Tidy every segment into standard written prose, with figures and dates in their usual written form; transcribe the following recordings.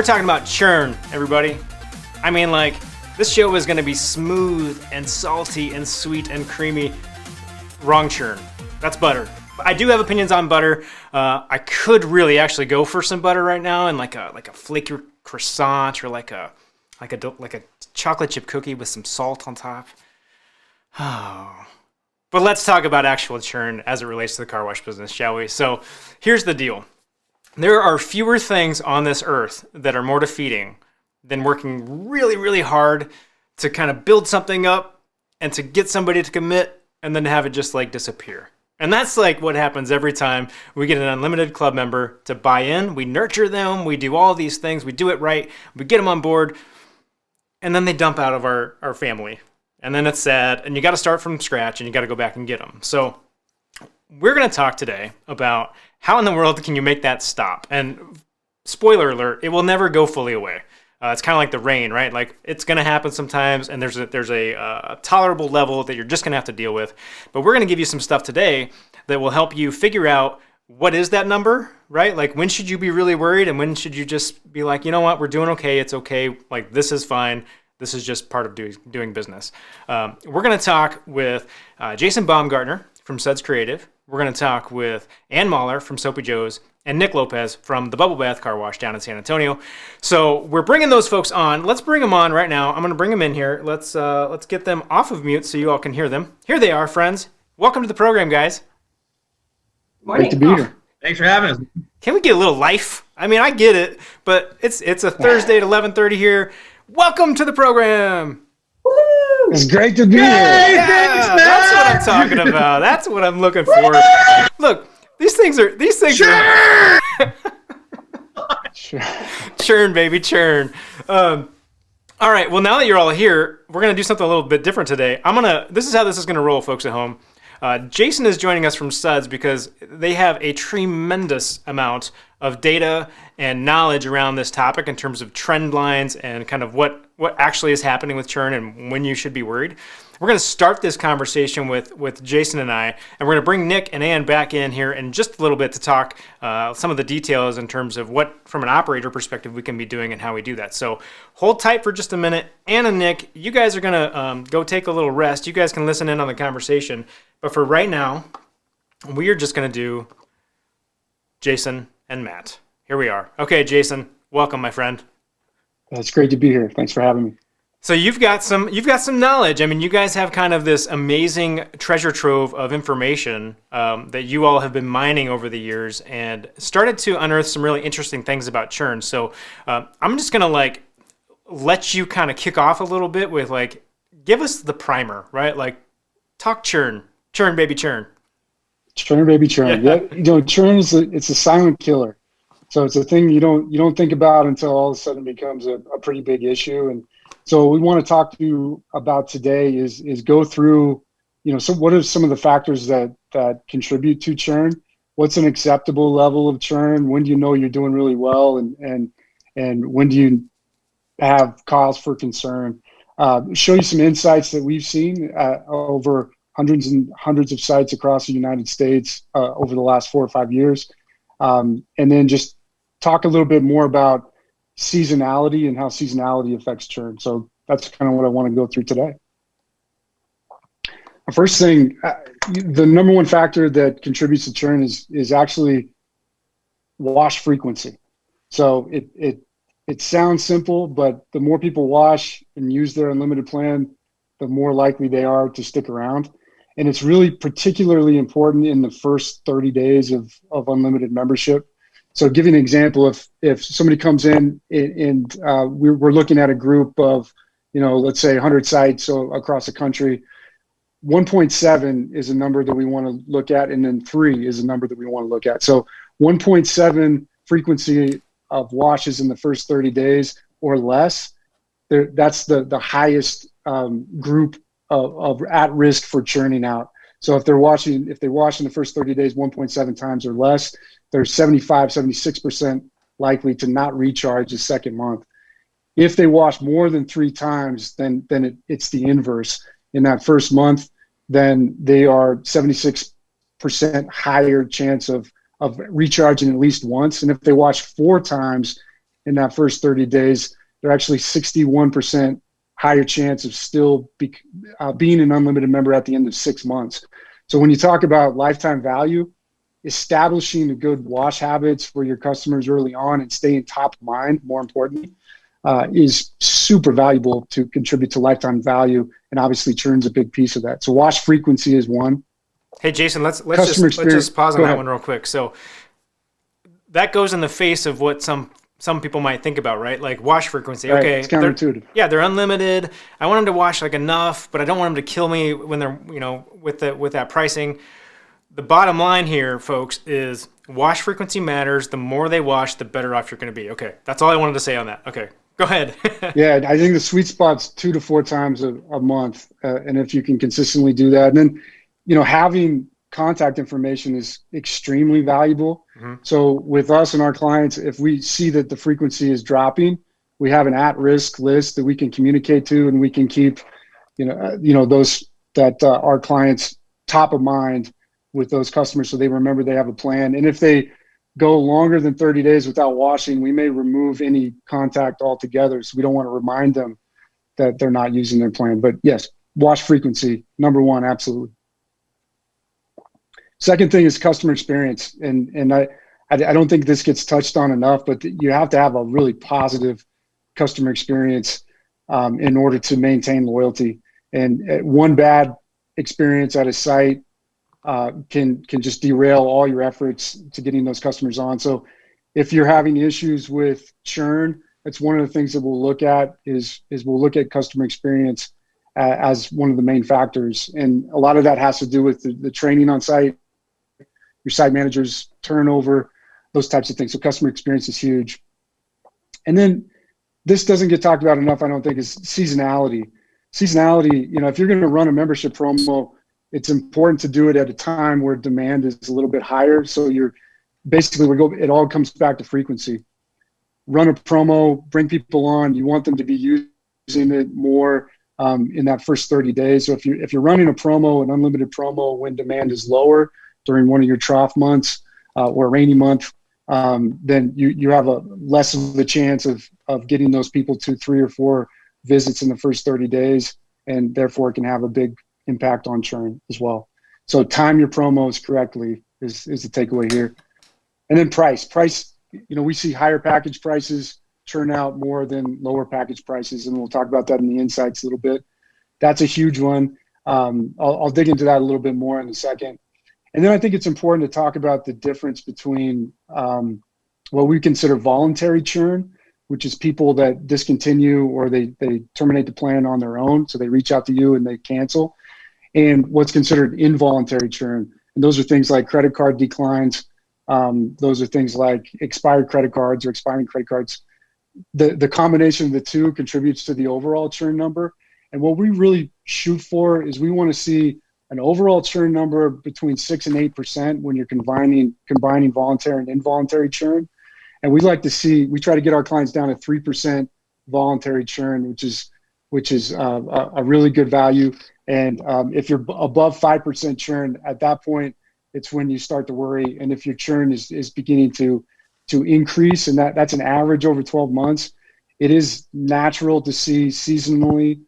We're talking about churn, everybody. I mean, like, this show is going to be smooth and salty and sweet and creamy. Wrong churn. That's butter. I do have opinions on butter. I could really actually go for some butter right now and like a flaky croissant or like a chocolate chip cookie with some salt on top. Oh. But let's talk about actual churn as it relates to the car wash business, shall we? So here's the deal. There are fewer things on this earth that are more defeating than working really, really hard to kind of build something up and to get somebody to commit and then have it just like disappear. And that's like what happens every time we get an unlimited club member to buy in. We nurture them. We do all these things. We do it right. We get them on board. And then they dump out of our family. And then it's sad. And you got to start from scratch and you got to go back and get them. So we're going to talk today about how in the world can you make that stop. And spoiler alert, it will never go fully away. It's kind of like the rain, right? Like it's going to happen sometimes, and there's a tolerable level that you're just going to have to deal with. But we're going to give you some stuff today that will help you figure out what is that number, right? Like when should you be really worried, and when should you just be like, you know what, we're doing okay, it's okay, like this is fine. This is just part of doing business. We're going to talk with Jason Baumgartner from Suds Creative. We're going to talk with Anne Mauler from Soapy and Nick Lopez from the Bubble Bath Car Wash down in San Antonio. So we're bringing those folks on. Let's bring them on right now. I'm going to bring them in here. Let's get them off of mute so you all can hear them. Here they are, friends. Welcome to the program, guys. Great to be here. Thanks for having us. Can we get a little life? I mean, I get it, but it's a Thursday at 11:30 here. Welcome to the program. It's great to be here. Yeah, that's what I'm talking about. That's what I'm looking for. Look, these things are churn, baby, churn. All right. Well, now that you're all here, we're gonna do something a little bit different today. This is how this is gonna roll, folks at home. Jason is joining us from Suds because they have a tremendous amount of data and knowledge around this topic in terms of trend lines and kind of what actually is happening with churn and when you should be worried. We're going to start this conversation with Jason and I, and we're going to bring Nick and Ann back in here in just a little bit to talk some of the details in terms of what, from an operator perspective, we can be doing and how we do that. So hold tight for just a minute. Ann and Nick, you guys are going to go take a little rest. You guys can listen in on the conversation. But for right now, we are just going to do Jason and Matt. Here we are. Okay, Jason, welcome, my friend. It's great to be here. Thanks for having me. So you've got some knowledge. I mean, you guys have kind of this amazing treasure trove of information that you all have been mining over the years and started to unearth some really interesting things about churn. So I'm just gonna let you kind of kick off a little bit with give us the primer, right? Like talk churn, baby, churn. Churn, baby, churn. Yeah, churn it's a silent killer. So it's a thing you don't think about until all of a sudden it becomes a pretty big issue. And so what we want to talk to you about today is go through, so what are some of the factors that contribute to churn? What's an acceptable level of churn? When do you know you're doing really well? And when do you have cause for concern? Show you some insights that we've seen over hundreds and hundreds of sites across the United States over the last 4 or 5 years. And then just talk a little bit more about seasonality and how seasonality affects churn. So that's kind of what I want to go through today. First thing, the number one factor that contributes to churn is actually wash frequency. So it sounds simple, but the more people wash and use their unlimited plan, the more likely they are to stick around. And it's really particularly important in the first 30 days of unlimited membership. So give you an example, if somebody comes in and we're looking at a group of, let's say 100 sites across the country, 1.7 is a number that we want to look at, and then 3 is a number that we want to look at. So 1.7 frequency of washes in the first 30 days or less, that's the highest group of at risk for churning out. So if they wash in the first 30 days 1.7 times or less, they're 76% likely to not recharge the second month. If they wash more than 3 times, then it's the inverse. In that first month, then they are 76% higher chance of recharging at least once. And if they wash 4 times, in that first 30 days, they're actually 61% higher chance of still being an unlimited member at the end of 6 months. So when you talk about lifetime value, establishing the good wash habits for your customers early on and staying top of mind, more importantly, is super valuable to contribute to lifetime value. And obviously churn's a big piece of that. So wash frequency is one. Hey, Jason, let's just pause on that one real quick. So that goes in the face of what some people might think about, right? Like wash frequency. Right. Okay, it's counterintuitive. They're unlimited. I want them to wash like enough, but I don't want them to kill me when they're, with that pricing. The bottom line here, folks, is wash frequency matters. The more they wash, the better off you're going to be. Okay, that's all I wanted to say on that. Okay, go ahead. Yeah, I think the sweet spot's 2 to 4 times a month, and if you can consistently do that, and then having contact information is extremely valuable. Mm-hmm. So with us and our clients, if we see that the frequency is dropping, we have an at-risk list that we can communicate to, and we can keep, those that our clients top of mind with those customers, so they remember they have a plan. And if they go longer than 30 days without washing, we may remove any contact altogether. So we don't want to remind them that they're not using their plan. But yes, wash frequency, number one, absolutely. Second thing is customer experience. And I don't think this gets touched on enough, but you have to have a really positive customer experience in order to maintain loyalty. And one bad experience at a site can just derail all your efforts to getting those customers on. So if you're having issues with churn, that's one of the things that we'll look at is we'll look at customer experience as one of the main factors. And a lot of that has to do with the training on site, your site managers, turnover, those types of things. So customer experience is huge. And then this doesn't get talked about enough, I don't think, is seasonality. Seasonality, if you're going to run a membership promo, it's important to do it at a time where demand is a little bit higher. So it all comes back to frequency. Run a promo, bring people on. You want them to be using it more in that first 30 days. So if you're running a promo, an unlimited promo, when demand is lower during one of your trough months or a rainy month, then you have a less of a chance of getting those people to 3 or 4 visits in the first 30 days, and therefore it can have a big impact on churn as well. So time your promos correctly is the takeaway here. And then price, we see higher package prices churn out more than lower package prices. And we'll talk about that in the insights a little bit. That's a huge one. I'll dig into that a little bit more in a second. And then I think it's important to talk about the difference between what we consider voluntary churn, which is people that discontinue or they terminate the plan on their own. So they reach out to you and they cancel. And what's considered involuntary churn. And those are things like credit card declines. Those are things like expired credit cards or expiring credit cards. The combination of the two contributes to the overall churn number. And what we really shoot for is we want to see an overall churn number between 6 and 8% when you're combining voluntary and involuntary churn. And we try to get our clients down to 3% voluntary churn, which is a really good value. And if you're above 5% churn, at that point, it's when you start to worry. And if your churn is beginning to increase, and that's an average over 12 months, it is natural to see seasonally,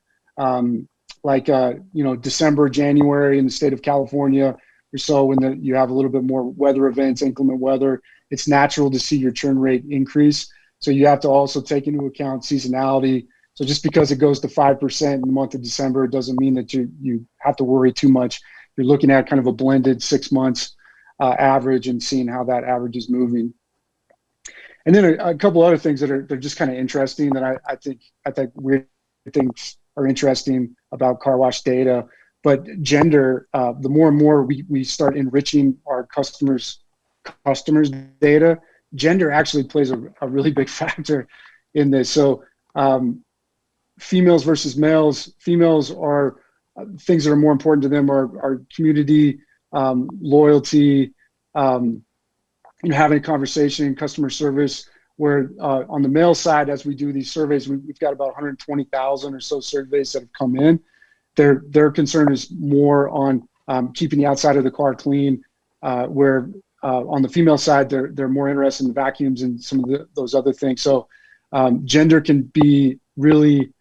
December, January in the state of California or so, when you have a little bit more weather events, inclement weather, it's natural to see your churn rate increase. So you have to also take into account seasonality. So just because it goes to 5% in the month of December doesn't mean that you have to worry too much. You're looking at kind of a blended 6 months average and seeing how that average is moving. And then a couple other things they're just kind of interesting that I think weird things are interesting about car wash data. But gender, the more and more we start enriching our customers' data, gender actually plays a really big factor in this. So females versus males. Females are things that are more important to them are community, loyalty, having a conversation, customer service. Where on the male side, as we do these surveys, we've got about 120,000 or so surveys that have come in. Their concern is more on keeping the outside of the car clean. Where on the female side, they're more interested in vacuums and some of those other things. So Gender can be really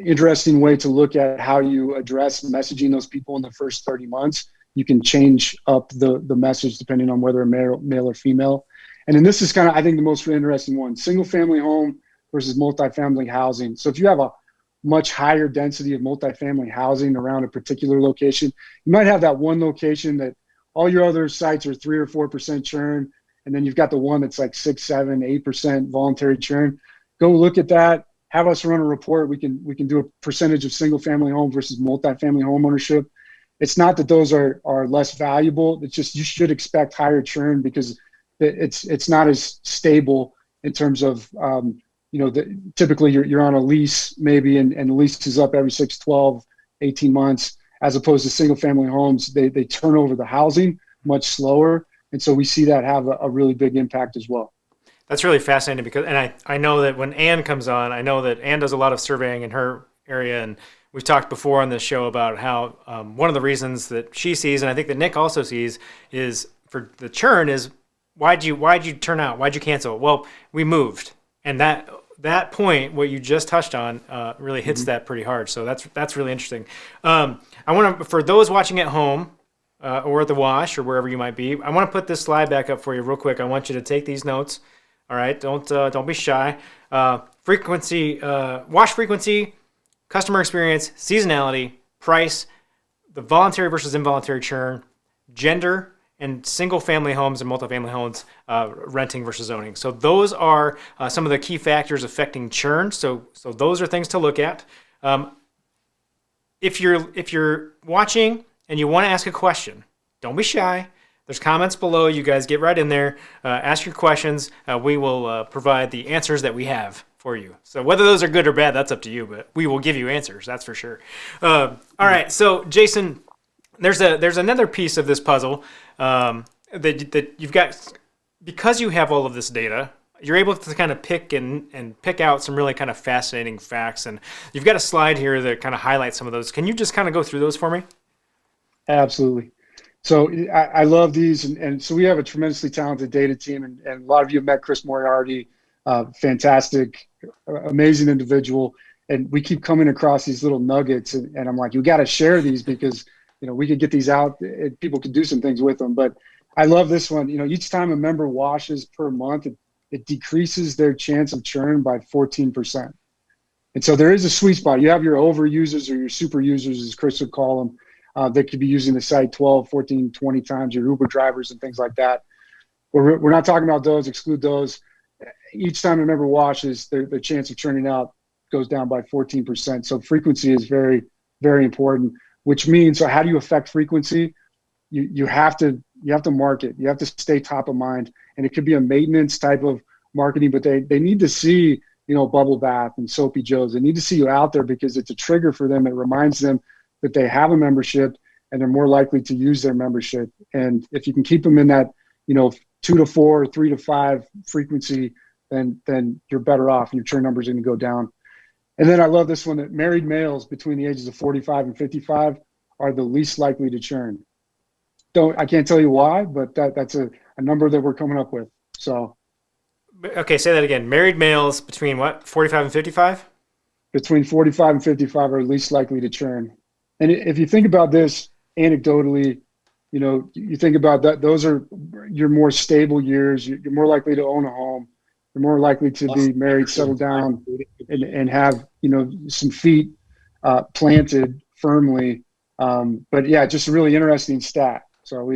interesting way to look at how you address messaging those people in the first 30 months. You can change up the message depending on whether a male or female. And then this is kind of, I think, the most interesting one: single family home versus multifamily housing. So if you have a much higher density of multifamily housing around a particular location, you might have that one location that all your other sites are 3 or 4% churn, and then you've got the one that's like 6, 7, 8% voluntary churn. Go look at that. Have us run a report. We can do a percentage of single family home versus multifamily home ownership. It's not that those are less valuable. It's just you should expect higher churn because it's not as stable in terms of typically you're on a lease maybe and the lease is up every 6, 12, 18 months, as opposed to single family homes. They turn over the housing much slower. And so we see that have a really big impact as well. That's really fascinating because, and I know that when Anne comes on, I know that Anne does a lot of surveying in her area, and we've talked before on this show about how one of the reasons that she sees, and I think that Nick also sees, is for the churn is why'd you turn out? Why'd you cancel? Well, we moved, and that point, what you just touched on, really hits that pretty hard. So that's really interesting. I want to, for those watching at home or at the wash or wherever you might be, I want to put this slide back up for you real quick. I want you to take these notes. All right, don't be shy. Frequency, wash frequency, customer experience, seasonality, price, the voluntary versus involuntary churn, gender, and single-family homes and multifamily homes, renting versus owning. So those are some of the key factors affecting churn. So those are things to look at. If you're watching and you want to ask a question, don't be shy. There's comments below. You guys get right in there. Ask your questions. We will provide the answers that we have for you. So whether those are good or bad, that's up to you, but we will give you answers. That's for sure. All right. So Jason, there's another piece of this puzzle that you've got. Because you have all of this data, you're able to kind of pick out some really kind of fascinating facts. And you've got a slide here that kind of highlights some of those. Can you just kind of go through those for me? Absolutely. So I love these. And so we have a tremendously talented data team. And a lot of you have met Chris Moriarty, fantastic, amazing individual. And we keep coming across these little nuggets. And I'm like, you got to share these because, we could get these out and people could do some things with them. But I love this one. Each time a member washes per month, it decreases their chance of churn by 14%. And so there is a sweet spot. You have your overusers or your super users, as Chris would call them. That could be using the site 12, 14, 20 times, your Uber drivers and things like that. We're not talking about those, exclude those. Each time a member washes, their chance of churning out goes down by 14%. So frequency is very, very important, which means, so how do you affect frequency? You have to market. You have to stay top of mind. And it could be a maintenance type of marketing, but they need to see, Bubble Bath and Soapy Joe's. They need to see you out there because it's a trigger for them. It reminds them that they have a membership and they're more likely to use their membership. And if you can keep them in that, 2 to 4, 3 to 5 frequency, then you're better off and your churn numbers are going to go down. And then I love this one, that married males between the ages of 45 and 55 are the least likely to churn. I can't tell you why, but that's a number that we're coming up with. So. Okay, say that again. Married males between what, 45 and 55? Between 45 and 55 are least likely to churn. And if you think about this anecdotally, you think about that, those are your more stable years. You're more likely to own a home. You're more likely to be married, settle down, and have, some feet planted firmly. But yeah, just a really interesting stat. So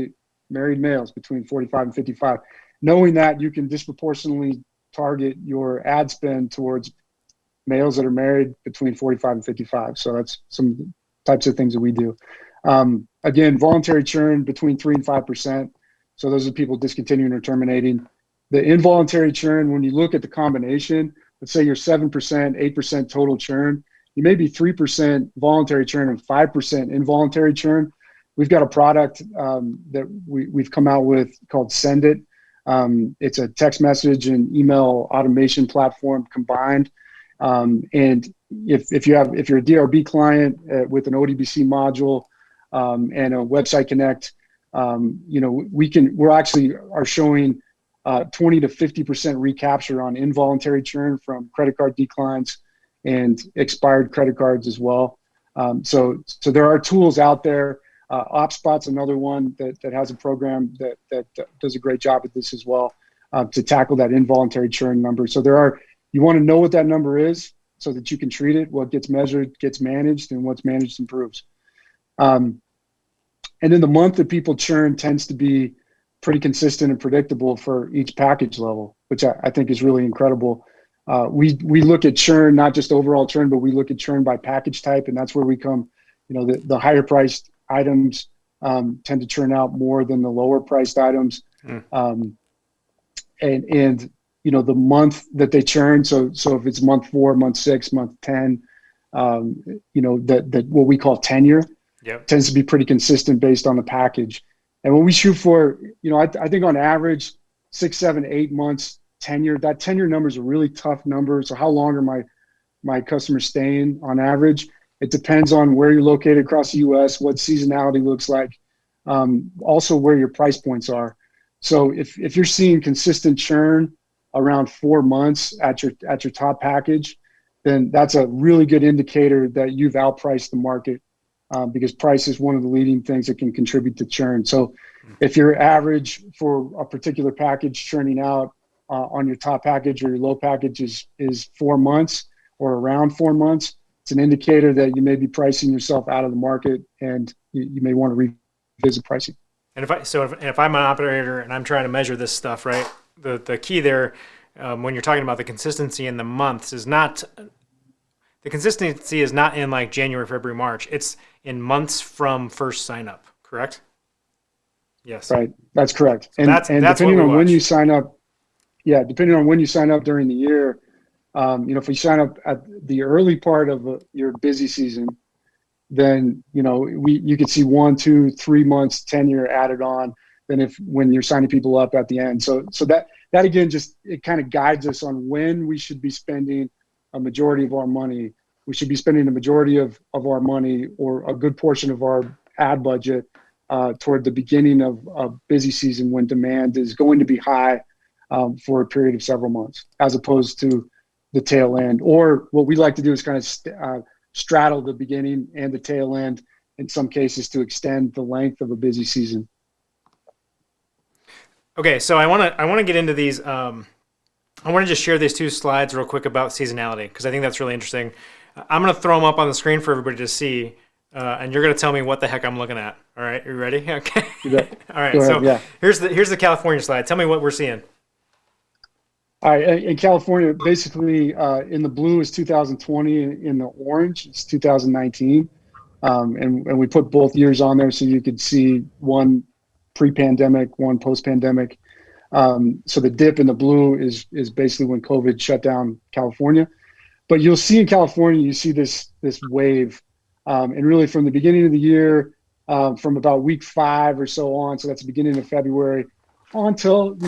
married males between 45 and 55. Knowing that, you can disproportionately target your ad spend towards males that are married between 45 and 55. So that's some types of things that we do. Again, voluntary churn between 3 and 5%. So those are people discontinuing or terminating. The involuntary churn, when you look at the combination, let's say you're 7%, 8% total churn, you may be 3% voluntary churn and 5% involuntary churn. We've got a product that we've come out with called Send It. It's a text message and email automation platform combined. And if you're a DRB client with an ODBC module and a website connect, we actually are showing 20 to 50% recapture on involuntary churn from credit card declines and expired credit cards as well. So there are tools out there. OpSpot's another one that has a program that does a great job at this as well, to tackle that involuntary churn number. So you want to know what that number is so that you can treat it. What gets measured gets managed, and what's managed improves. And then the month that people churn tends to be pretty consistent and predictable for each package level, which I think is really incredible. We look at churn, not just overall churn, but we look at churn by package type, and that's where we come, the higher priced items tend to churn out more than the lower priced items. And the month that they churn, so if it's month 4, month 6, month 10, that what we call tenure, tends to be pretty consistent based on the package. And when we shoot for, I think on average 6, 7, 8 months tenure, that tenure number is a really tough number. So how long are my customers staying on average? It depends on where you're located across the U.S., what seasonality looks like, also where your price points are. So if you're seeing consistent churn around 4 months at your top package, then that's a really good indicator that you've outpriced the market, because price is one of the leading things that can contribute to churn. So if your average for a particular package churning out on your top package or your low package is 4 months or around 4 months, it's an indicator that you may be pricing yourself out of the market, and you may want to revisit pricing. And if I'm an operator and I'm trying to measure this stuff, right, the key there, when you're talking about the consistency in the months, is not in like January, February, March. It's in months from first sign up, correct? Yes. Right. That's correct. So and that's depending on when you sign up, depending on when you sign up during the year, if you sign up at the early part of your busy season, then you could see 1, 2, 3 months tenure added on than when you're signing people up at the end. So that again, just it kind of guides us on when we should be spending a majority of our money. We should be spending the majority of our money, or a good portion of our ad budget, toward the beginning of busy season, when demand is going to be high for a period of several months, as opposed to the tail end. Or what we like to do is kind of straddle the beginning and the tail end, in some cases, to extend the length of a busy season. Okay, so I want to get into these. I want to just share these 2 slides real quick about seasonality, because I think that's really interesting. I'm going to throw them up on the screen for everybody to see, and you're going to tell me what the heck I'm looking at. All right, you ready? Okay. All right. Go ahead, here's the California slide. Tell me what we're seeing. All right, in California, basically, in the blue is 2020, in the orange it's 2019, and we put both years on there so you could see one pre-pandemic, one post-pandemic. So the dip in the blue is basically when COVID shut down California. But you'll see in California, you see this wave, and really from the beginning of the year, from about week 5 or so on, so that's the beginning of February, until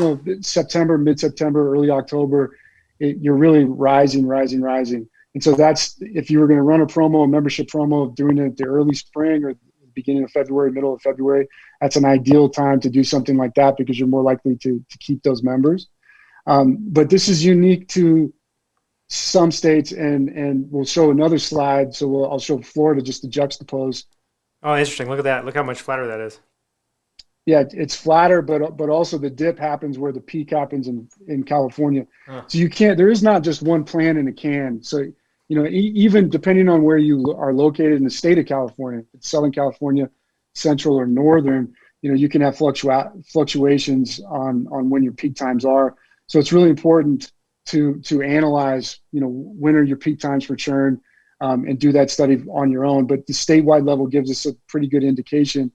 September, mid-September, early October, you're really rising. And so that's, if you were going to run a membership promo, doing it at the early spring or the beginning of February, middle of February, that's an ideal time to do something like that, because you're more likely to keep those members. But this is unique to some states, and we'll show another slide. So I'll show Florida just to juxtapose. Oh, interesting. Look at that. Look how much flatter that is. Yeah, it's flatter, but also the dip happens where the peak happens in California. So there is not just one plan in a can. So, even depending on where you are located in the state of California, if it's Southern California, Central or Northern, you can have fluctuations on when your peak times are. So it's really important to analyze, when are your peak times for churn, and do that study on your own. But the statewide level gives us a pretty good indication.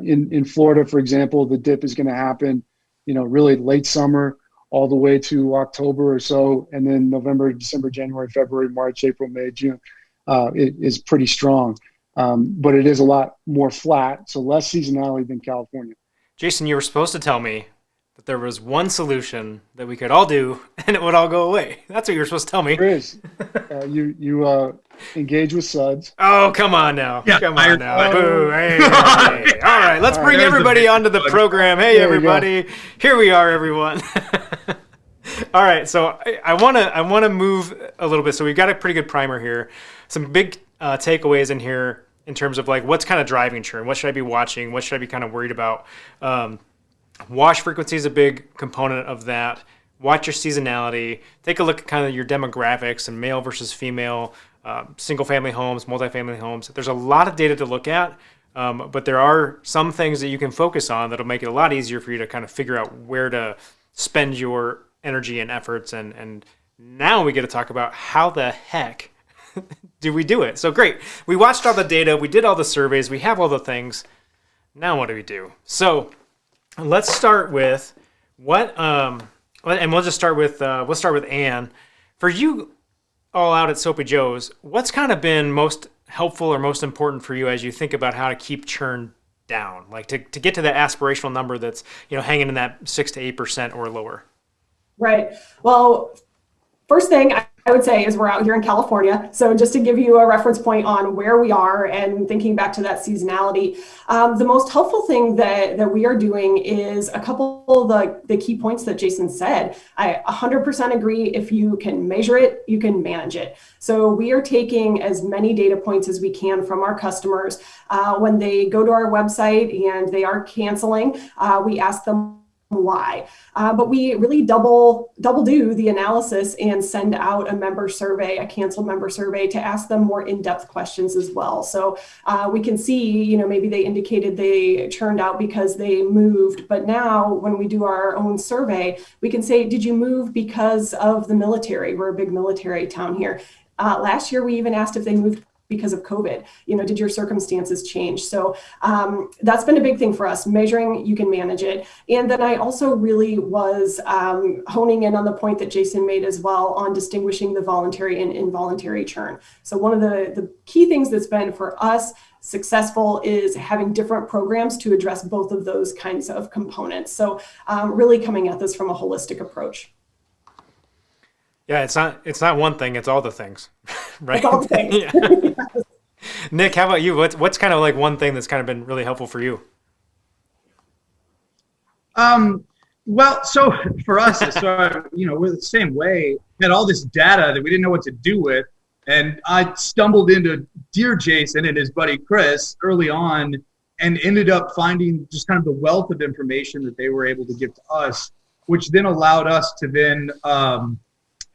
In Florida, for example, the dip is going to happen, really late summer all the way to October or so. And then November, December, January, February, March, April, May, June, it is pretty strong. But it is a lot more flat, so less seasonality than California. Jason, you were supposed to tell me that there was one solution that we could all do and it would all go away. That's what you were supposed to tell me. There is. engage with Suds. Oh, come on now. Yeah, Come on now. Oh. Boo. Hey. All right, let's bring everybody onto the program. Hey, There you go. everybody. Here we are, everyone. All right, so I want to move a little bit. So we've got a pretty good primer here. Some big takeaways in here in terms of like what's kind of driving churn. What should I be watching? What should I be kind of worried about? Wash frequency is a big component of that. Watch your seasonality. Take a look at kind of your demographics and male versus female, single-family homes, multifamily homes. There's a lot of data to look at, but there are some things that you can focus on that'll make it a lot easier for you to kind of figure out where to spend your energy and efforts. And now we get to talk about how the heck do we do it? So great. We watched all the data. We did all the surveys. We have all the things. Now what do we do? So let's start with what, and we'll just start with, Anne. For you all out at Soapy Joe's, what's kind of been most helpful or most important for you as you think about how to keep churn down, like to get to that aspirational number that's, hanging in that 6 to 8% or lower? Right. Well, first thing I would say is we're out here in California. So just to give you a reference point on where we are and thinking back to that seasonality, the most helpful thing that we are doing is a couple of the key points that Jason said. I 100% agree. If you can measure it, you can manage it. So we are taking as many data points as we can from our customers. When they go to our website and they are canceling, we ask them why, but we really double do the analysis and send out a member survey, a canceled member survey, to ask them more in-depth questions as well. So we can see, maybe they indicated they churned out because they moved, but now when we do our own survey, we can say, did you move because of the military? We're a big military town here. Last year, we even asked if they moved because of COVID. Did your circumstances change? So that's been a big thing for us, measuring, you can manage it. And then I also really was honing in on the point that Jason made as well on distinguishing the voluntary and involuntary churn. So one of the key things that's been for us successful is having different programs to address both of those kinds of components. So really coming at this from a holistic approach. Yeah, it's not one thing, it's all the things, right? It's all the things. Yeah. Nick, how about you? What's kind of like one thing that's kind of been really helpful for you? Well, so for us, we're the same way. We had all this data that we didn't know what to do with, and I stumbled into Dear Jason and his buddy Chris early on, and ended up finding just kind of the wealth of information that they were able to give to us, which then allowed us to then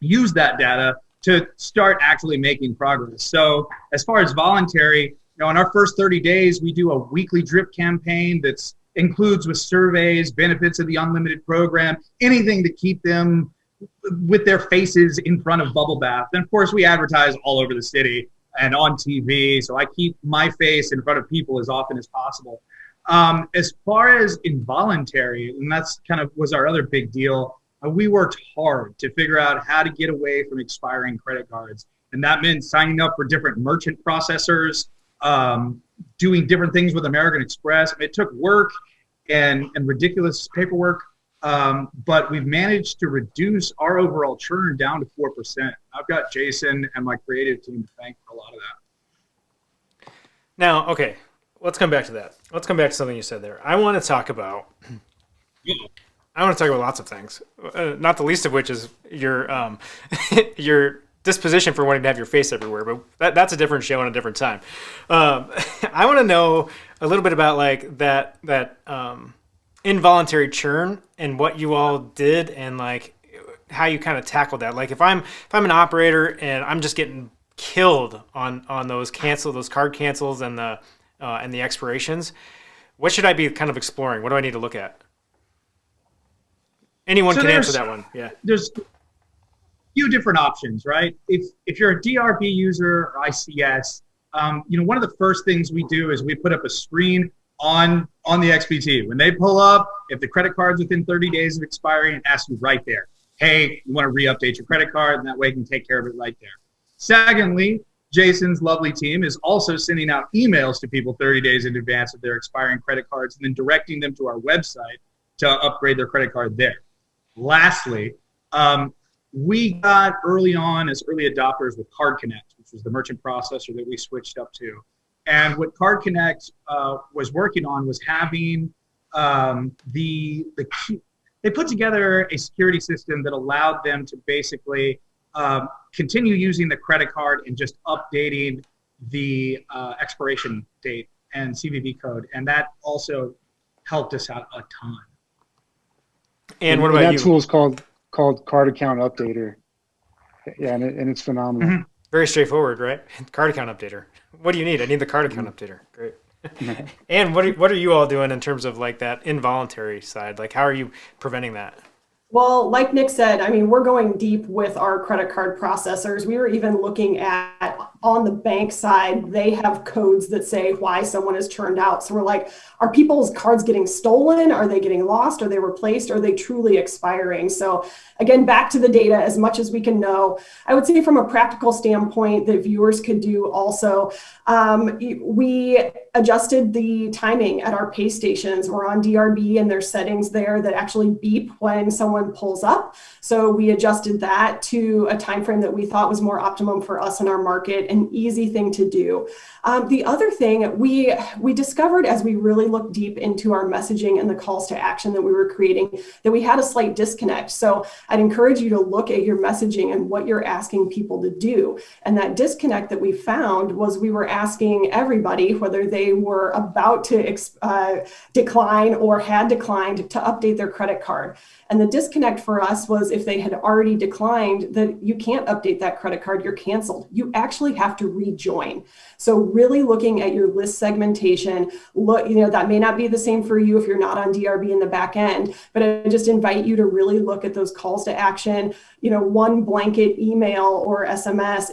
use that data to start actually making progress. So as far as voluntary, in our first 30 days, we do a weekly drip campaign that includes with surveys, benefits of the unlimited program, anything to keep them with their faces in front of bubble bath. And of course, we advertise all over the city and on TV. So I keep my face in front of people as often as possible. As far as involuntary, and that's kind of was our other big deal, we worked hard to figure out how to get away from expiring credit cards. And that meant signing up for different merchant processors, doing different things with American Express. It took work and ridiculous paperwork, but we've managed to reduce our overall churn down to 4%. I've got Jason and my creative team to thank for a lot of that. Now, okay, let's come back to that. Let's come back to something you said there. I want to talk about lots of things, not the least of which is your your disposition for wanting to have your face everywhere. But that's a different show and a different time. I want to know a little bit about like that involuntary churn and what you all did and like how you kind of tackled that. Like if I'm an operator and I'm just getting killed on those card cancels and the expirations, what should I be kind of exploring? What do I need to look at? Anyone can answer that one. Yeah. There's a few different options, right? If you're a DRB user or ICS, one of the first things we do is we put up a screen on the XPT. When they pull up, if the credit card's within 30 days of expiring, it asks you right there, hey, you want to re-update your credit card, and that way you can take care of it right there. Secondly, Jason's lovely team is also sending out emails to people 30 days in advance of their expiring credit cards and then directing them to our website to upgrade their credit card there. Lastly, we got early on as early adopters with Card Connect, which was the merchant processor that we switched up to. And what Card Connect was working on was having the key. They put together a security system that allowed them to basically continue using the credit card and just updating the expiration date and CVV code. And that also helped us out a ton. And what about that you? tool is called Card Account Updater. Yeah, and it's phenomenal. Mm-hmm. Very straightforward, right? Card account updater. What do you need? I need the card account updater. Great. And what are you all doing in terms of like that involuntary side? Like, how are you preventing that? Well, like Nick said, I mean, we're going deep with our credit card processors. We were even looking at on the bank side, they have codes that say why someone is churned out. So we're like, are people's cards getting stolen? Are they getting lost? Are they replaced? Are they truly expiring? So again, back to the data as much as we can know. I would say from a practical standpoint that viewers could do also, we adjusted the timing at our pay stations. We're on DRB and there's settings there that actually beep when someone pulls up. So we adjusted that to a time frame that we thought was more optimum for us in our market, an easy thing to do. The other thing we discovered as we really looked deep into our messaging and the calls to action that we were creating, that we had a slight disconnect. So I'd encourage you to look at your messaging and what you're asking people to do. And that disconnect that we found was we were asking everybody, whether they were about to decline or had declined, to update their credit card. And the disconnect for us was if they had already declined, that you can't update that credit card, you're canceled. You actually have to rejoin. So really looking at your list segmentation, that may not be the same for you if you're not on DRB in the back end, but I just invite you to really look at those calls to action. One blanket email or SMS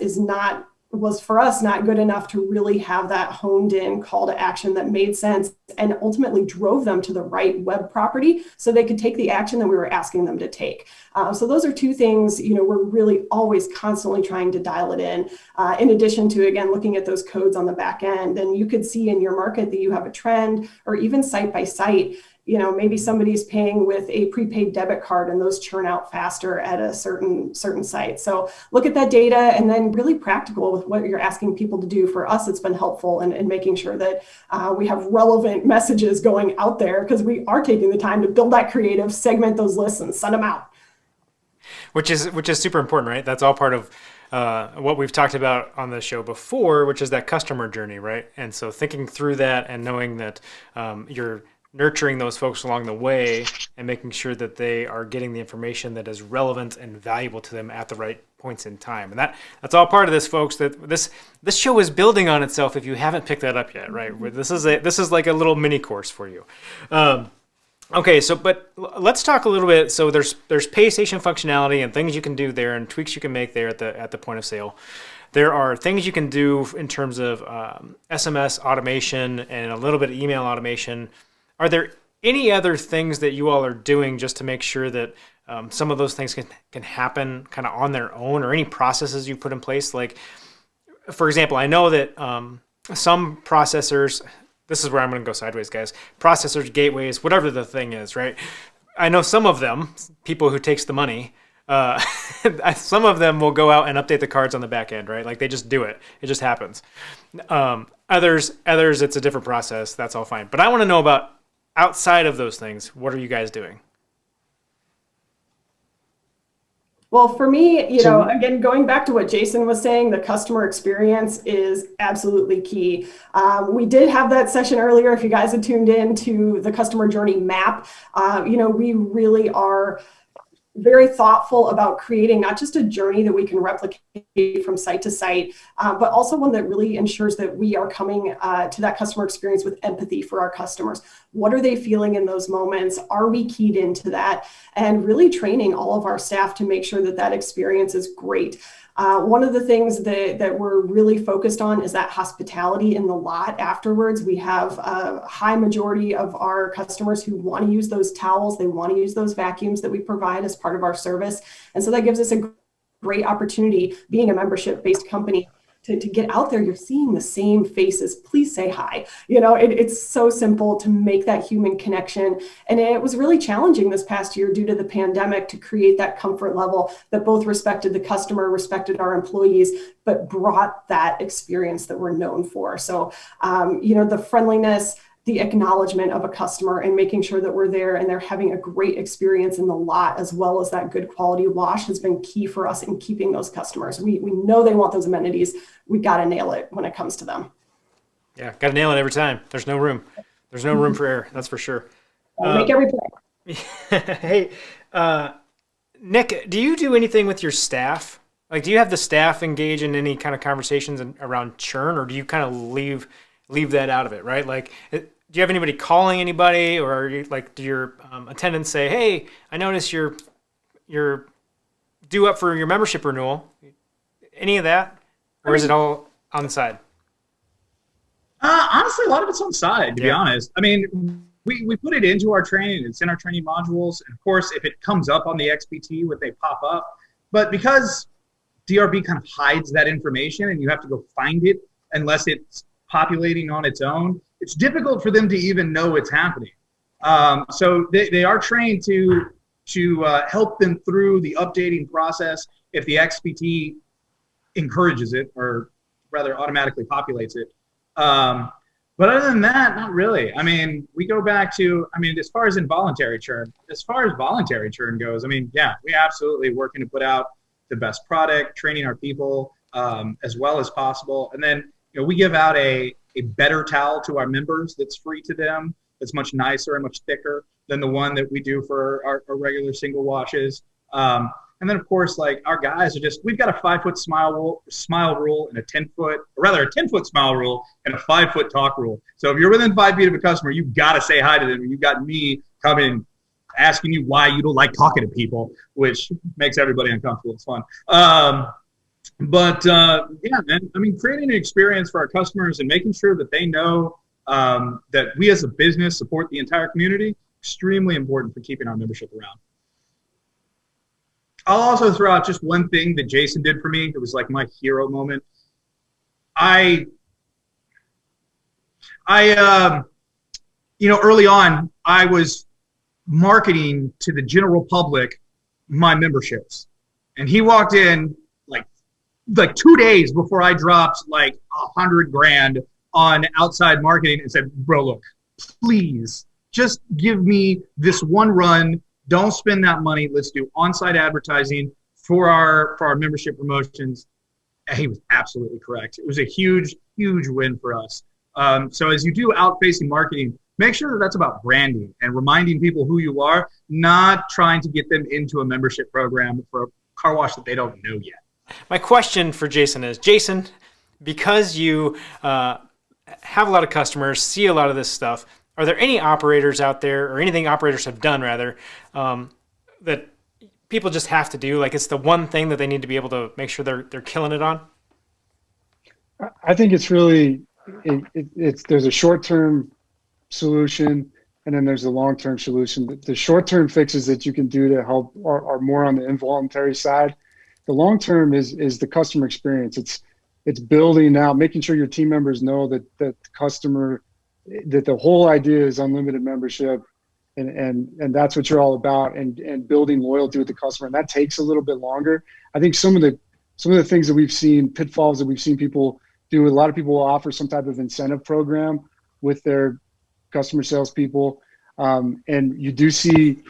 was for us not good enough to really have that honed in call to action that made sense and ultimately drove them to the right web property so they could take the action that we were asking them to take. So those are two things, we're really always constantly trying to dial it in addition to, again, looking at those codes on the back end. And you could see in your market that you have a trend, or even site by site, maybe somebody's paying with a prepaid debit card and those churn out faster at a certain site. So look at that data and then really practical with what you're asking people to do. For us, it's been helpful in making sure that we have relevant messages going out there, because we are taking the time to build that creative, segment those lists and send them out. Which is super important, right? That's all part of what we've talked about on the show before, which is that customer journey, right? And so thinking through that and knowing that you're nurturing those folks along the way and making sure that they are getting the information that is relevant and valuable to them at the right points in time. And that's all part of this, folks. That this show is building on itself if you haven't picked that up yet, right? This is like a little mini course for you. Okay, but let's talk a little bit. So there's pay station functionality and things you can do there and tweaks you can make there at the point of sale. There are things you can do in terms of SMS automation and a little bit of email automation. Are there any other things that you all are doing just to make sure that some of those things can happen kind of on their own, or any processes you put in place? Like, for example, I know that some processors, this is where I'm going to go sideways, guys, processors, gateways, whatever the thing is, right? I know some of them, people who takes the money, some of them will go out and update the cards on the back end, right? Like they just do it. It just happens. Others, it's a different process. That's all fine. But I want to know about outside of those things. What are you guys doing? Well, for me, again, going back to what Jason was saying, the customer experience is absolutely key. We did have that session earlier. If you guys had tuned in to the customer journey map, we really are very thoughtful about creating not just a journey that we can replicate from site to site, but also one that really ensures that we are coming to that customer experience with empathy for our customers. What are they feeling in those moments? Are we keyed into that? And really training all of our staff to make sure that that experience is great. One of the things that we're really focused on is that hospitality in the lot afterwards. We have a high majority of our customers who want to use those towels. They want to use those vacuums that we provide as part of our service. And so that gives us a great opportunity, being a membership-based company, to get out there, you're seeing the same faces. Please say hi. It's so simple to make that human connection. And it was really challenging this past year due to the pandemic to create that comfort level that both respected the customer, respected our employees, but brought that experience that we're known for. So, the friendliness, the acknowledgement of a customer and making sure that we're there and they're having a great experience in the lot, as well as that good quality wash, has been key for us in keeping those customers. We know they want those amenities. We got to nail it when it comes to them. Yeah, got to nail it every time. There's no room. There's no room for error. That's for sure. Make every play. Hey, Nick, do you do anything with your staff? Like, do you have the staff engage in any kind of conversations around churn, or do you kind of leave that out of it, right? Like, do you have anybody calling anybody, or are you, like, do your attendants say, hey, I notice you're due up for your membership renewal? Any of that? Or is it all on the side? Honestly, a lot of it's on the side, to be honest. I mean, we put it into our training. It's in our training modules. And of course, if it comes up on the XPT, they pop up. But because DRB kind of hides that information and you have to go find it unless it's populating on its own, it's difficult for them to even know it's happening. So they are trained to help them through the updating process if the XPT encourages it, or rather automatically populates it. But other than that, not really. I mean, we go back to, as far as voluntary churn goes, yeah, we absolutely working to put out the best product, training our people as well as possible. And then, we give out a better towel to our members that's free to them. It's much nicer and much thicker than the one that we do for our regular single washes. And then, of course, like, our guys are we've got a 5-foot smile rule and a 10-foot smile rule and a 5-foot talk rule. So if you're within 5 feet of a customer, you've got to say hi to them. And you've got me coming asking you why you don't like talking to people, which makes everybody uncomfortable. It's fun. Yeah, man, creating an experience for our customers and making sure that they know that we as a business support the entire community, extremely important for keeping our membership around. I'll also throw out just one thing that Jason did for me. It was like my hero moment. Early on, I was marketing to the general public my memberships. And he walked in like 2 days before I dropped like $100,000 on outside marketing and said, bro, look, please just give me this one run. Don't spend that money. Let's do on-site advertising for our membership promotions. And he was absolutely correct. It was a huge, huge win for us. So as you do out-facing marketing, make sure that that's about branding and reminding people who you are, not trying to get them into a membership program for a car wash that they don't know yet. My question for Jason is, Jason, because you have a lot of customers, see a lot of this stuff, are there any operators out there, or anything operators have done rather, that people just have to do? Like, it's the one thing that they need to be able to make sure they're killing it on? I think it's really, there's a short-term solution and then there's a long-term solution. The short-term fixes that you can do to help are more on the involuntary side. The long-term is the customer experience. It's building out, making sure your team members know that the customer, that the whole idea is unlimited membership, and that's what you're all about, and building loyalty with the customer. And that takes a little bit longer. I think some of the things that we've seen, pitfalls that we've seen people do, a lot of people will offer some type of incentive program with their customer salespeople. And you do see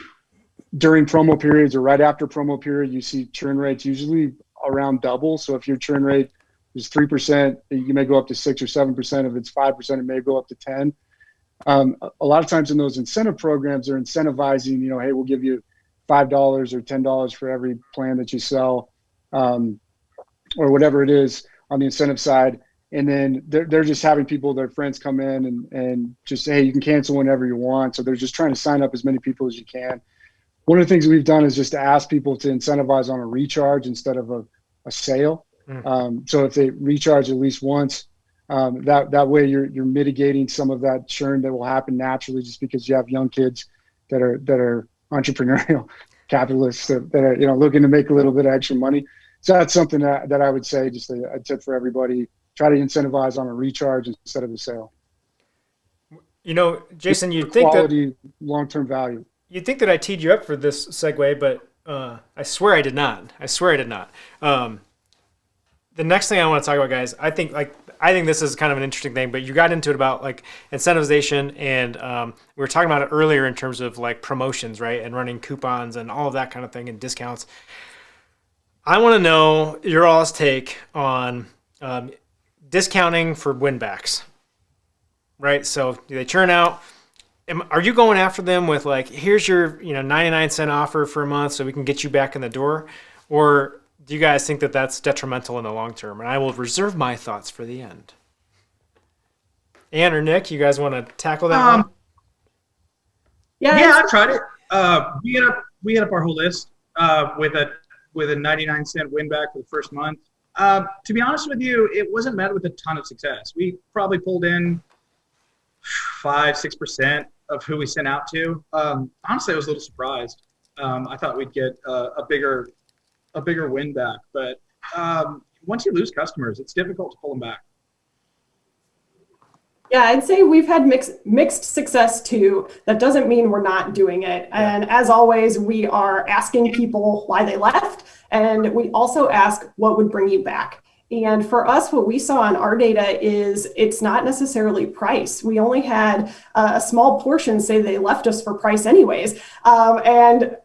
during promo periods or right after promo period, you see churn rates usually around double. So if your churn rate is 3%, you may go up to 6 or 7%. If it's 5%, it may go up to 10. A lot of times in those incentive programs, they're incentivizing, hey, we'll give you $5 or $10 for every plan that you sell, or whatever it is on the incentive side. And then they're just having people, their friends come in and just say, hey, you can cancel whenever you want. So they're just trying to sign up as many people as you can. One of the things we've done is just to ask people to incentivize on a recharge instead of a sale. So if they recharge at least once, that way you're mitigating some of that churn that will happen naturally, just because you have young kids that are entrepreneurial capitalists that are looking to make a little bit of extra money. So that's something that I would say, just a tip for everybody: try to incentivize on a recharge instead of a sale. You know, Jason, Quality, long-term value. you'd think that I teed you up for this segue, but I swear I did not. I swear I did not. The next thing I want to talk about, guys, I think this is kind of an interesting thing, but you got into it about like incentivization, and we were talking about it earlier in terms of like promotions, right, and running coupons and all of that kind of thing and discounts. I want to know your all's take on discounting for win-backs, right? So do they churn out? Are you going after them with like, here's your 99-cent offer for a month so we can get you back in the door? Or do you guys think that that's detrimental in the long term? And I will reserve my thoughts for the end. Anne or Nick, you guys want to tackle that one? Yeah, I tried it. We had up our whole list with a 99-cent win back for the first month. To be honest with you, it wasn't met with a ton of success. We probably pulled in 5-6% of who we sent out to. Honestly, I was a little surprised. I thought we'd get a bigger win back, but once you lose customers, it's difficult to pull them back. Yeah, I'd say we've had mixed success too. That doesn't mean we're not doing it. And as always, we are asking people why they left. And we also ask what would bring you back. And for us, what we saw in our data is it's not necessarily price. We only had a small portion say they left us for price anyways. And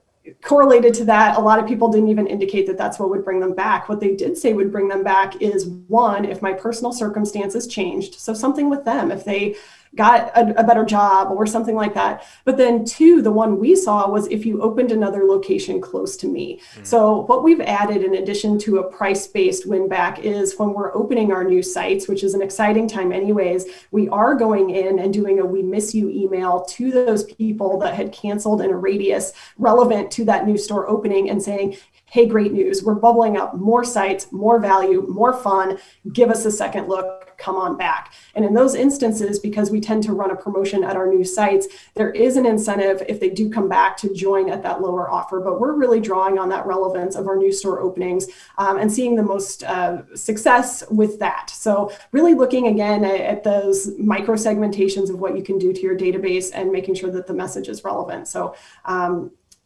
correlated to that, a lot of people didn't even indicate that that's what would bring them back. What they did say would bring them back is, one, if my personal circumstances changed, so something with them, if they got a better job or something like that. But then two, the one we saw was if you opened another location close to me. So what we've added in addition to a price-based win back is when we're opening our new sites, which is an exciting time anyways, we are going in and doing a "we miss you" email to those people that had canceled in a radius relevant to that new store opening and saying, hey, great news, we're bubbling up more sites, more value, more fun, give us a second look, come on back. And in those instances, because we tend to run a promotion at our new sites, there is an incentive if they do come back to join at that lower offer. But we're really drawing on that relevance of our new store openings and seeing the most success with that. So really looking again at those micro segmentations of what you can do to your database and making sure that the message is relevant.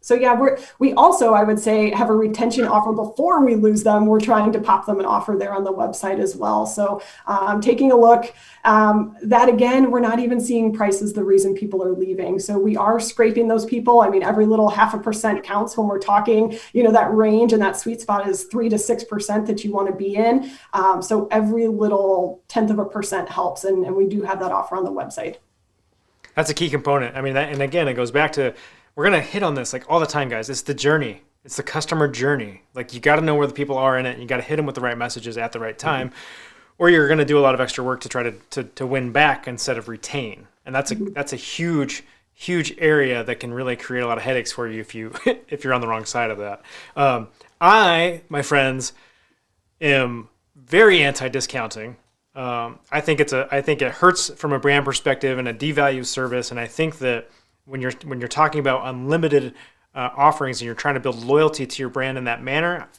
So yeah, we also, I would say, have a retention offer before we lose them. We're trying to pop them an offer there on the website as well. So taking a look, that again, we're not even seeing price as the reason people are leaving. So we are scraping those people. I mean, every little 0.5% counts when we're talking, that range and that sweet spot is 3 to 6% that you want to be in. So every little 0.1% helps. And we do have that offer on the website. That's a key component. I mean, and again, it goes back to, we're going to hit on this like all the time, guys. It's the journey. It's the customer journey. Like you got to know where the people are in it. And you got to hit them with the right messages at the right time, or you're going to do a lot of extra work to try to win back instead of retain. And that's a huge area that can really create a lot of headaches for you if you're on the wrong side of that. My friends, am very anti-discounting. I think it hurts from a brand perspective and a devalues service. And I think that when you're talking about unlimited offerings and you're trying to build loyalty to your brand in that manner,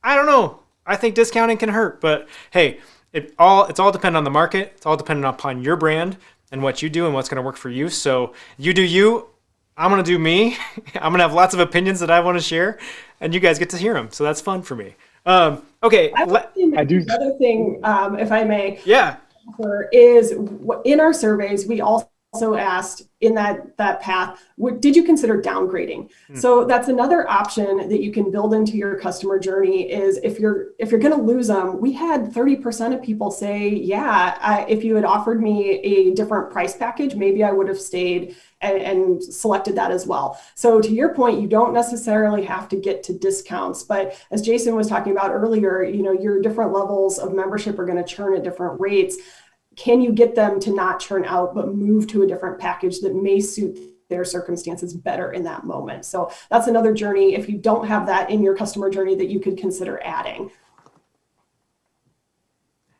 I don't know. I think discounting can hurt, but hey, it's all dependent on the market. It's all dependent upon your brand and what you do and what's going to work for you. So you do you. I'm going to do me. I'm going to have lots of opinions that I want to share, and you guys get to hear them. So that's fun for me. Okay. I do. Another thing, if I may, Yeah, is in our surveys we also asked in that path, did you consider downgrading? So that's another option that you can build into your customer journey. Is if you're going to lose them, we had 30% of people say, yeah, if you had offered me a different price package, maybe I would have stayed and selected that as well. So to your point, you don't necessarily have to get to discounts, but as Jason was talking about earlier, your different levels of membership are going to churn at different rates. Can you get them to not churn out, but move to a different package that may suit their circumstances better in that moment? So that's another journey, if you don't have that in your customer journey, that you could consider adding.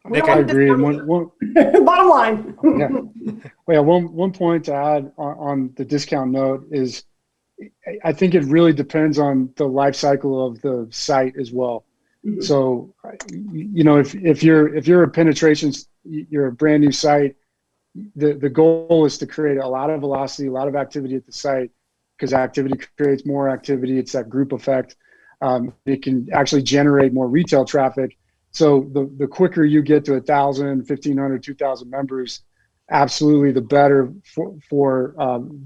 I agree. Bottom line. Yeah. One point to add on the discount note is I think it really depends on the life cycle of the site as well. So, if you're a penetration, you're a brand new site. The goal is to create a lot of velocity, a lot of activity at the site, because activity creates more activity. It's that group effect. It can actually generate more retail traffic. So the quicker you get to 1,000, 1,500, 2,000 members, absolutely the better for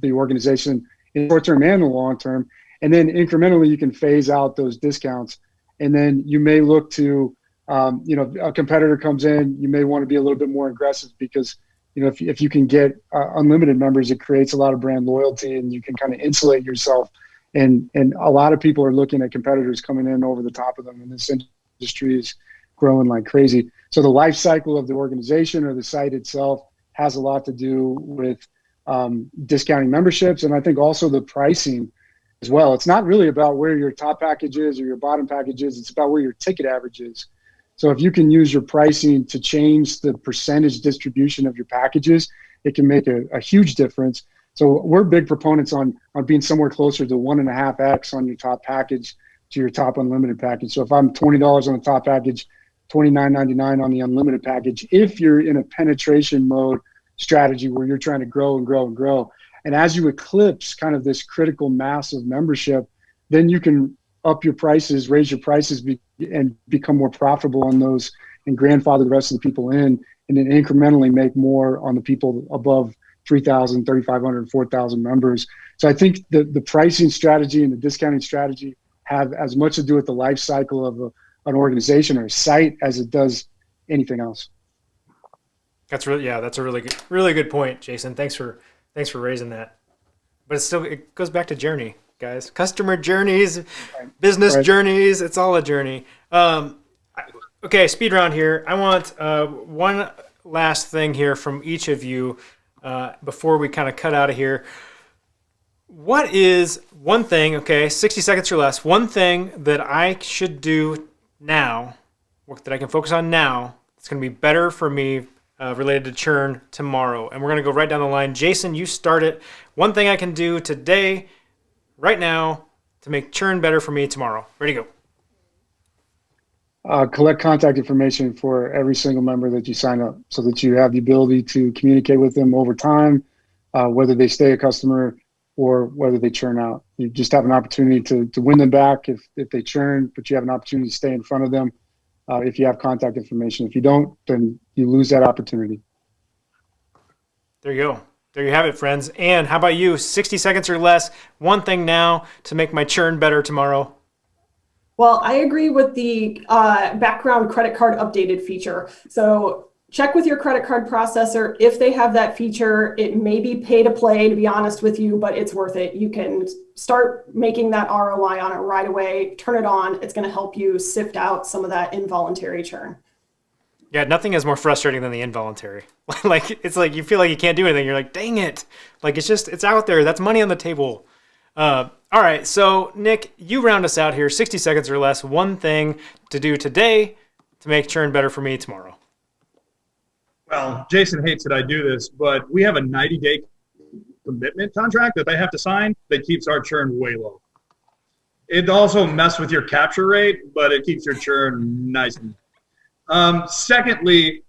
the organization in short term and the long term. And then incrementally, you can phase out those discounts. And then you may look to, a competitor comes in, you may want to be a little bit more aggressive because, if you can get unlimited members, it creates a lot of brand loyalty and you can kind of insulate yourself. And a lot of people are looking at competitors coming in over the top of them, and this industry is growing like crazy. So the life cycle of the organization or the site itself has a lot to do with discounting memberships. And I think also the pricing as well. It's not really about where your top package is or your bottom package is. It's about where your ticket average is. So if you can use your pricing to change the percentage distribution of your packages, it can make a huge difference. So we're big proponents on being somewhere closer to 1.5x on your top package to your top unlimited package. So if I'm $20 on the top package, $29.99 on the unlimited package, if you're in a penetration mode strategy where you're trying to grow and grow and grow. And as you eclipse kind of this critical mass of membership, then you can up your prices, raise your prices, and become more profitable on those and grandfather the rest of the people in, and then incrementally make more on the people above 3,000, 3,500, 4,000 members. So I think the pricing strategy and the discounting strategy have as much to do with the life cycle of an organization or a site as it does anything else. That's a really good point, Jason. Thanks for raising that. But it goes back to journey, guys. Customer journeys, business journeys. It's all a journey. Okay, speed round here. I want one last thing here from each of you before we kind of cut out of here. What is one thing, 60 seconds or less, one thing that I should do now, that I can focus on now, it's going to be better for me related to churn tomorrow? And we're going to go right down the line. Jason, you start it. One thing I can do today, right now, to make churn better for me tomorrow. Ready to go. Collect contact information for every single member that you sign up so that you have the ability to communicate with them over time, whether they stay a customer or whether they churn out. You just have an opportunity to win them back if they churn, but you have an opportunity to stay in front of them if you have contact information. If you don't, then you lose that opportunity. There you go. There you have it, friends. And how about you? 60 seconds or less. One thing now to make my churn better tomorrow. Well, I agree with the background credit card updated feature. So check with your credit card processor. If they have that feature, it may be pay to play, to be honest with you, but it's worth it. You can start making that ROI on it right away. Turn it on. It's going to help you sift out some of that involuntary churn. Yeah, nothing is more frustrating than the involuntary. It's like you feel like you can't do anything. You're like, dang it. It's out there. That's money on the table. All right, so Nick, you round us out here. 60 seconds or less. One thing to do today to make churn better for me tomorrow. Well, Jason hates that I do this, but we have a 90-day commitment contract that they have to sign that keeps our churn way low. It also messes with your capture rate, but it keeps your churn nice and secondly,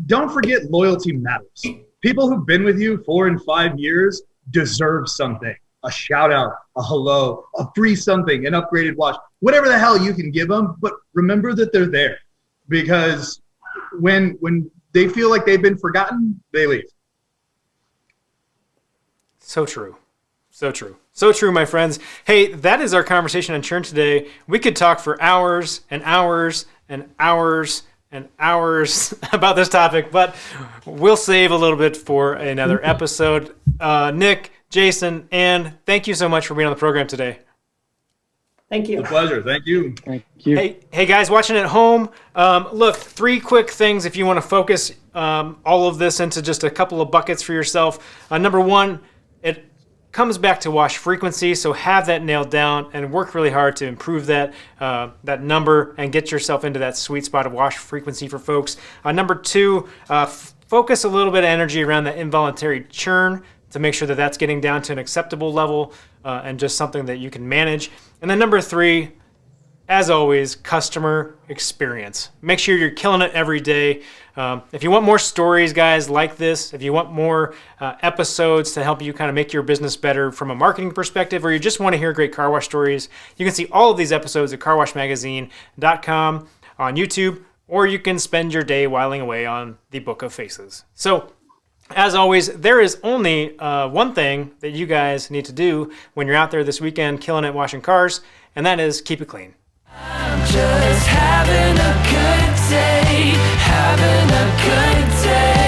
don't forget loyalty matters. People who've been with you 4 and 5 years deserve something. A shout out, a hello, a free something, an upgraded watch, whatever the hell you can give them. But remember that they're there, because when they feel like they've been forgotten, they leave. So true. So true. So true, my friends. Hey, that is our conversation on churn today. We could talk for hours and hours and hours and hours about this topic, but we'll save a little bit for another episode. Nick, Jason, Anne, thank you so much for being on the program today. Thank you. It's a pleasure. Thank you. Thank you. Hey guys, watching at home, look, 3 quick things if you want to focus all of this into just a couple of buckets for yourself. Number 1, it comes back to wash frequency, so have that nailed down and work really hard to improve that number and get yourself into that sweet spot of wash frequency for folks. Number 2, focus a little bit of energy around that involuntary churn to make sure that that's getting down to an acceptable level and just something that you can manage. And then number 3, as always, customer experience. Make sure you're killing it every day. If you want more stories, guys, like this, if you want more episodes to help you kind of make your business better from a marketing perspective, or you just want to hear great car wash stories, you can see all of these episodes at carwashmagazine.com on YouTube, or you can spend your day whiling away on the Book of Faces. So, as always, there is only one thing that you guys need to do when you're out there this weekend killing it washing cars, and that is keep it clean. I'm just having a good day, having a good day.